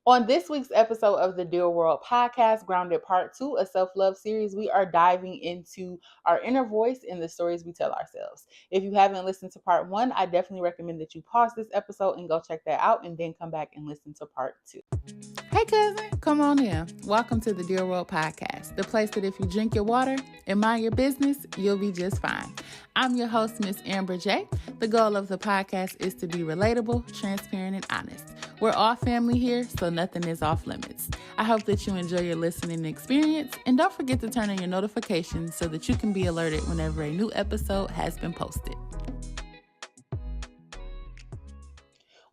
On this week's episode of the Dear World podcast, Grounded Part 2, a self-love series, we are diving into our inner voice and the stories we tell ourselves. If you haven't listened to Part 1, I definitely recommend that you pause this episode and go check that out and then come back and listen to Part 2. Hey cousin, come on in. Welcome to the Dear World podcast, the place that if you drink your water and mind your business, you'll be just fine. I'm your host, Miss Amber J. The goal of the podcast is to be relatable, transparent, and honest. We're all family here, so nothing is off limits. I hope that you enjoy your listening experience, and don't forget to turn on your notifications so that you can be alerted whenever a new episode has been posted.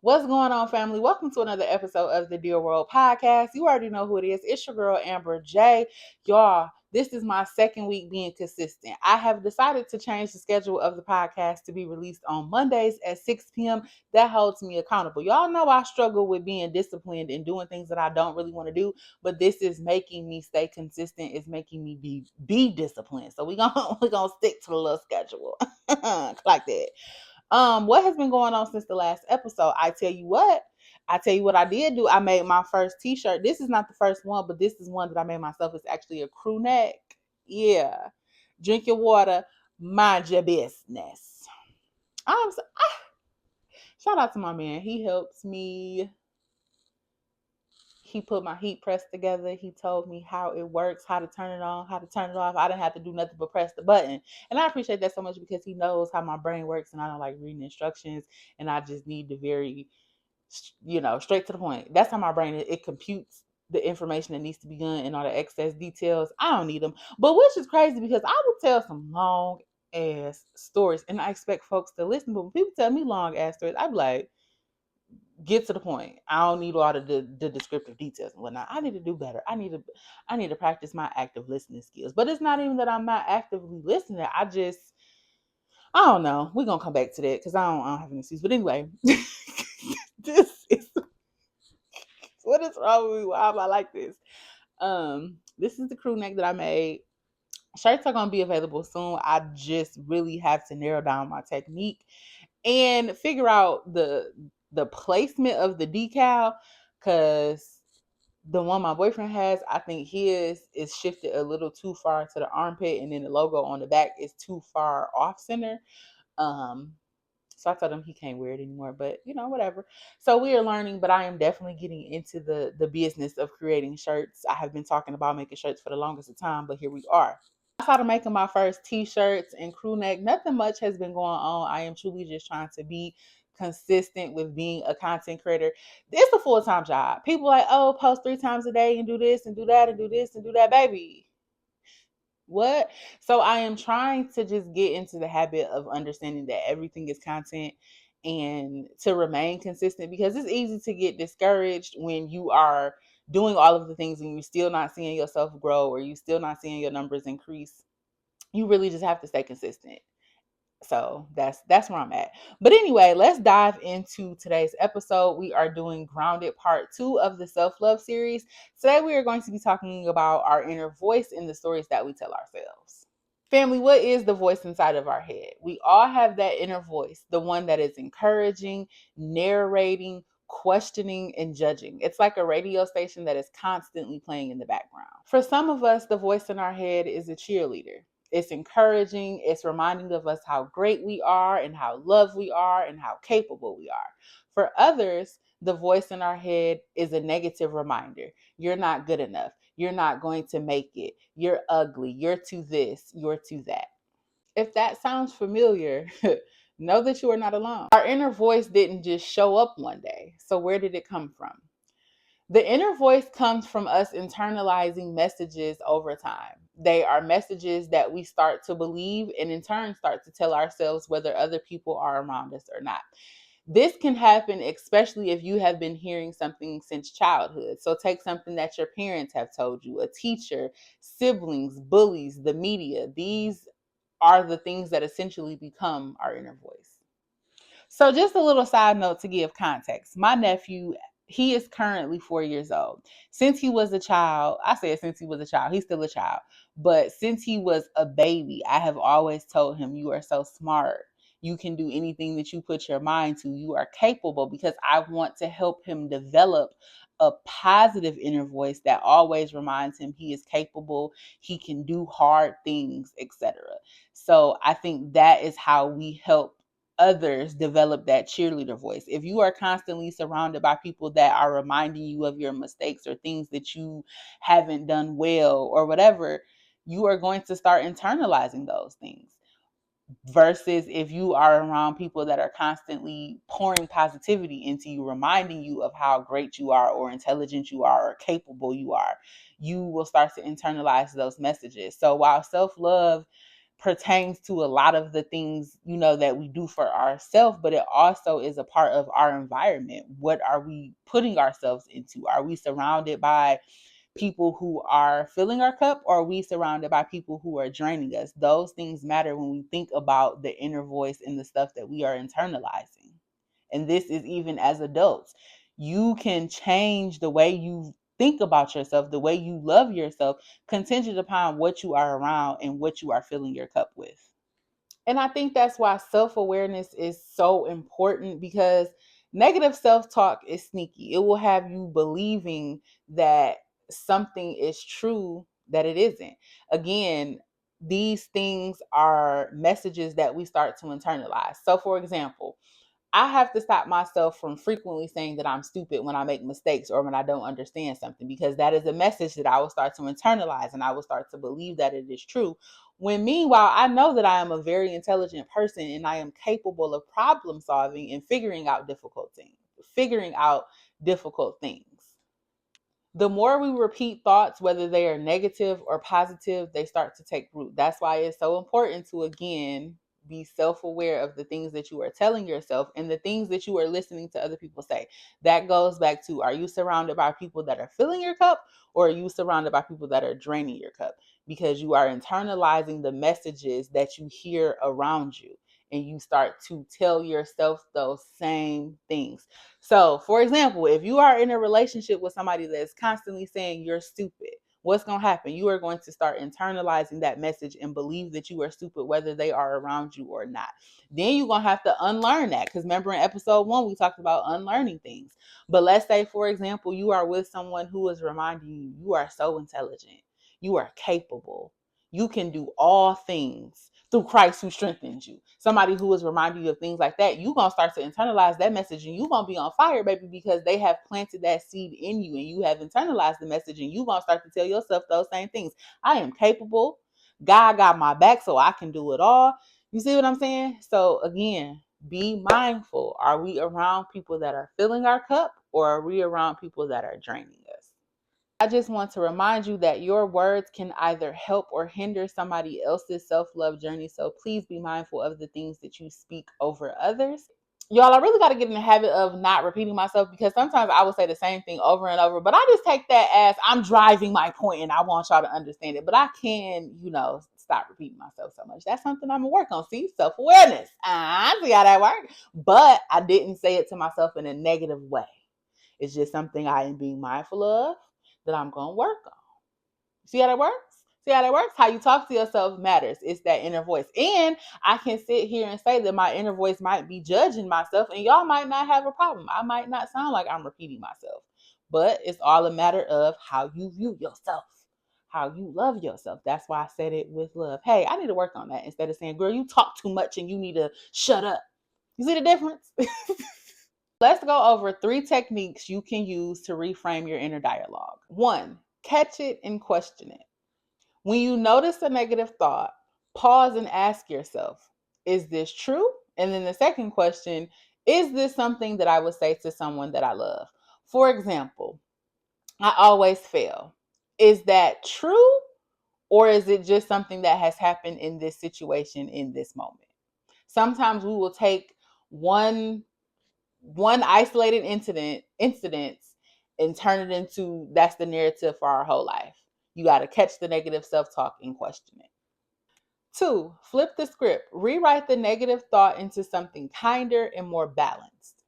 What's going on, family? Welcome to another episode of the Dear World podcast. You already know who it is. It's your girl, Amber J. Y'all, this is my second week being consistent. I have decided to change the schedule of the podcast to be released on Mondays at 6 p.m. That holds me accountable. Y'all know I struggle with being disciplined and doing things that I don't really want to do, but this is making me stay consistent. It's making me be disciplined. So we're gonna stick to the little schedule like that. What has been going on since the last episode? I tell you what I did do. I made my first t-shirt. This is not the first one, but this is one that I made myself. It's actually a crew neck. Yeah. Drink your water, mind your business. Shout out to my man. He helps me. He put my heat press together. He told me how it works, how to turn it on, how to turn it off. I didn't have to do nothing but press the button. And I appreciate that so much because he knows how my brain works and I don't like reading instructions. And I just need to straight to the point. That's how my brain, it computes the information that needs to be done and all the excess details. I don't need them. But which is crazy because I will tell some long ass stories and I expect folks to listen. But when people tell me long ass stories, I'm like, get to the point. I don't need a lot of the descriptive details and whatnot. I need to do better. I need to practice my active listening skills. But it's not even that I'm not actively listening. I don't know. We're gonna come back to that because I don't have any excuse. But anyway, this is what is wrong with me? Why am I like this? This is the crew neck that I made. Shirts are gonna be available soon. I just really have to narrow down my technique and figure out the placement of the decal, because the one my boyfriend has, I think his is shifted a little too far to the armpit, and then the logo on the back is too far off center. So I told him he can't wear it anymore, but whatever. So we are learning, but I am definitely getting into the business of creating shirts. I have been talking about making shirts for the longest of time, but here we are. Outside of making my first t-shirts and crew neck, nothing much has been going on. I am truly just trying to be consistent with being a content creator. It's a full-time job. People like, oh, post 3 times a day and do this and do that and do this and do that, baby. What? So I am trying to just get into the habit of understanding that everything is content and to remain consistent, because it's easy to get discouraged when you are doing all of the things and you're still not seeing yourself grow or you're still not seeing your numbers increase. You really just have to stay consistent. So that's where I'm at. But anyway, let's dive into today's episode. We are doing Grounded Part 2 of the Self-Love series. Today we are going to be talking about our inner voice and the stories that we tell ourselves. Family, what is the voice inside of our head? We all have that inner voice, the one that is encouraging, narrating, questioning, and judging. It's like a radio station that is constantly playing in the background. For some of us, the voice in our head is a cheerleader. It's encouraging. It's reminding of us how great we are and how loved we are and how capable we are. For others, the voice in our head is a negative reminder. You're not good enough. You're not going to make it. You're ugly. You're too this. You're too that. If that sounds familiar, know that you are not alone. Our inner voice didn't just show up one day. So where did it come from? The inner voice comes from us internalizing messages over time. They are messages that we start to believe and in turn start to tell ourselves whether other people are around us or not. This can happen especially if you have been hearing something since childhood. So take something that your parents have told you, a teacher, siblings, bullies, the media. These are the things that essentially become our inner voice. So just a little side note to give context. My nephew, he is currently 4 years old. Since he was a child, I said since he was a child, he's still a child. But since he was a baby, I have always told him, you are so smart. You can do anything that you put your mind to. You are capable, because I want to help him develop a positive inner voice that always reminds him he is capable, he can do hard things, etc. So I think that is how we help others develop that cheerleader voice. If you are constantly surrounded by people that are reminding you of your mistakes or things that you haven't done well or whatever, you are going to start internalizing those things. Versus if you are around people that are constantly pouring positivity into you, reminding you of how great you are or intelligent you are or capable you are, you will start to internalize those messages. So while self-love pertains to a lot of the things, that we do for ourselves, but it also is a part of our environment. What are we putting ourselves into? Are we surrounded by people who are filling our cup, or are we surrounded by people who are draining us? Those things matter when we think about the inner voice and the stuff that we are internalizing. And this is even as adults. You can change the way you think about yourself, the way you love yourself, contingent upon what you are around and what you are filling your cup with. And I think that's why self awareness is so important, because negative self talk is sneaky. It will have you believing that something is true that it isn't. Again, these things are messages that we start to internalize. So, for example, I have to stop myself from frequently saying that I'm stupid when I make mistakes or when I don't understand something, because that is a message that I will start to internalize and I will start to believe that it is true. When meanwhile, I know that I am a very intelligent person and I am capable of problem solving and figuring out difficult things. The more we repeat thoughts, whether they are negative or positive, they start to take root. That's why it's so important to, again, be self-aware of the things that you are telling yourself and the things that you are listening to other people say. That goes back to, are you surrounded by people that are filling your cup, or are you surrounded by people that are draining your cup? Because you are internalizing the messages that you hear around you, and you start to tell yourself those same things. So, for example, if you are in a relationship with somebody that's constantly saying you're stupid, what's going to happen? You are going to start internalizing that message and believe that you are stupid, whether they are around you or not. Then you're going to have to unlearn that, because remember in episode 1, we talked about unlearning things. But let's say, for example, you are with someone who is reminding you, you are so intelligent, you are capable, you can do all things through Christ who strengthens you. Somebody who is reminding you of things like that, you're going to start to internalize that message and you're going to be on fire, baby, because they have planted that seed in you and you have internalized the message, and you're going to start to tell yourself those same things. I am capable. God got my back, so I can do it all. You see what I'm saying? So again, be mindful. Are we around people that are filling our cup, or are we around people that are draining us? I just want to remind you that your words can either help or hinder somebody else's self-love journey. So please be mindful of the things that you speak over others. Y'all, I really got to get in the habit of not repeating myself, because sometimes I will say the same thing over and over, but I just take that as I'm driving my point and I want y'all to understand it. But I can, stop repeating myself so much. That's something I'm going to work on. See, self-awareness. I see how that works. But I didn't say it to myself in a negative way. It's just something I am being mindful of that I'm going to work on. See how that works? See how that works? How you talk to yourself matters. It's that inner voice. And I can sit here and say that my inner voice might be judging myself, and y'all might not have a problem. I might not sound like I'm repeating myself. But it's all a matter of how you view yourself, how you love yourself. That's why I said it with love. Hey, I need to work on that, instead of saying, girl, you talk too much and you need to shut up. You see the difference? Let's go over 3 techniques you can use to reframe your inner dialogue. 1, catch it and question it. When you notice a negative thought, pause and ask yourself, is this true? And then the second question, is this something that I would say to someone that I love? For example, I always fail. Is that true? Or is it just something that has happened in this situation in this moment? Sometimes we will take one isolated incidents and turn it into, that's the narrative for our whole life. You got to catch the negative self-talk and question it. 2, flip the script. Rewrite the negative thought into something kinder and more balanced.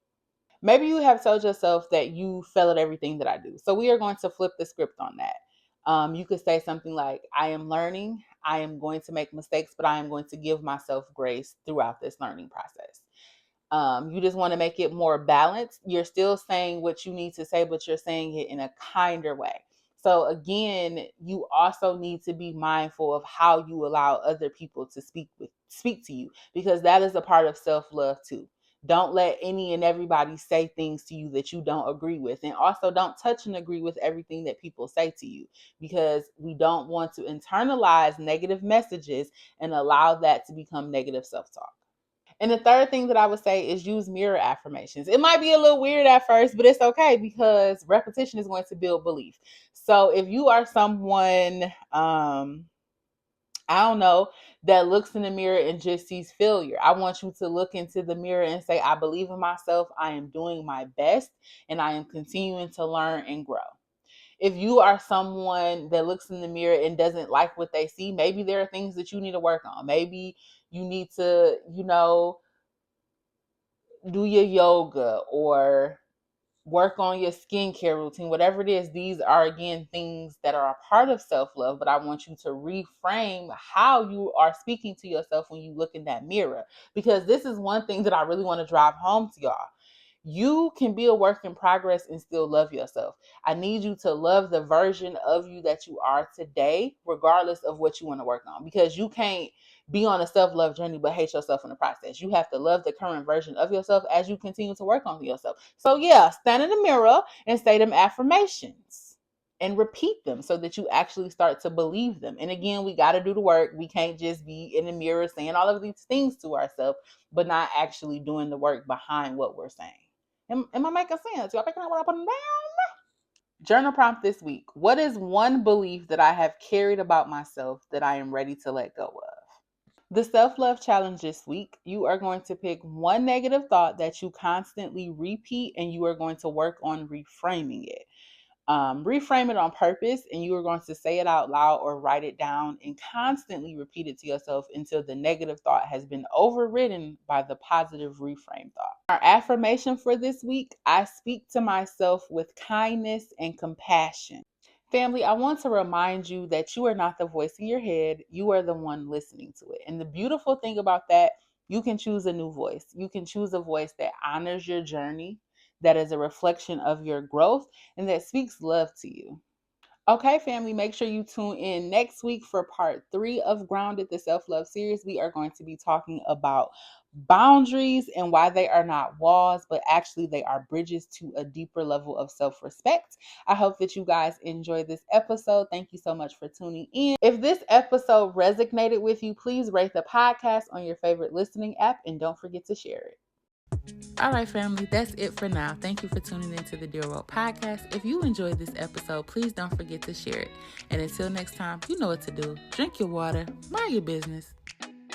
Maybe you have told yourself that you fail at everything that I do. So we are going to flip the script on that. You could say something like, I am learning. I am going to make mistakes, but I am going to give myself grace throughout this learning process. You just want to make it more balanced. You're still saying what you need to say, but you're saying it in a kinder way. So again, you also need to be mindful of how you allow other people to speak to you, because that is a part of self-love too. Don't let any and everybody say things to you that you don't agree with. And also don't touch and agree with everything that people say to you, because we don't want to internalize negative messages and allow that to become negative self-talk. And the third thing that I would say is use mirror affirmations. It might be a little weird at first, but it's okay, because repetition is going to build belief. So if you are someone, I don't know, that looks in the mirror and just sees failure, I want you to look into the mirror and say, I believe in myself, I am doing my best, and I am continuing to learn and grow. If you are someone that looks in the mirror and doesn't like what they see, maybe there are things that you need to work on. Maybe you need to, do your yoga or work on your skincare routine, whatever it is. These are, again, things that are a part of self-love, but I want you to reframe how you are speaking to yourself when you look in that mirror, because this is one thing that I really want to drive home to y'all. You can be a work in progress and still love yourself. I need you to love the version of you that you are today, regardless of what you want to work on, because you can't be on a self-love journey but hate yourself in the process. You have to love the current version of yourself as you continue to work on yourself. So yeah, stand in the mirror and say them affirmations and repeat them so that you actually start to believe them. And again, we got to do the work. We can't just be in the mirror saying all of these things to ourselves, but not actually doing the work behind what we're saying. Am I making sense? Y'all picking up what I'm putting down? Journal prompt this week. What is one belief that I have carried about myself that I am ready to let go of? The self-love challenge this week, you are going to pick one negative thought that you constantly repeat, and you are going to work on reframing it. Reframe it on purpose, and you are going to say it out loud or write it down and constantly repeat it to yourself until the negative thought has been overridden by the positive reframe thought. Our affirmation for this week: I speak to myself with kindness and compassion. Family, I want to remind you that you are not the voice in your head. You are the one listening to it. And the beautiful thing about that, you can choose a new voice. You can choose a voice that honors your journey, that is a reflection of your growth, and that speaks love to you. Okay, family, make sure you tune in next week for part 3 of Grounded, the self-love series. We are going to be talking about boundaries and why they are not walls, but actually they are bridges to a deeper level of self-respect. I hope that you guys enjoyed this episode. Thank you so much for tuning in. If this episode resonated with you, please rate the podcast on your favorite listening app, and don't forget to share it. All right, family, that's it for now. Thank you for tuning into the Dear World Podcast. If you enjoyed this episode, please don't forget to share it. And until next time, you know what to do. Drink your water, mind your business.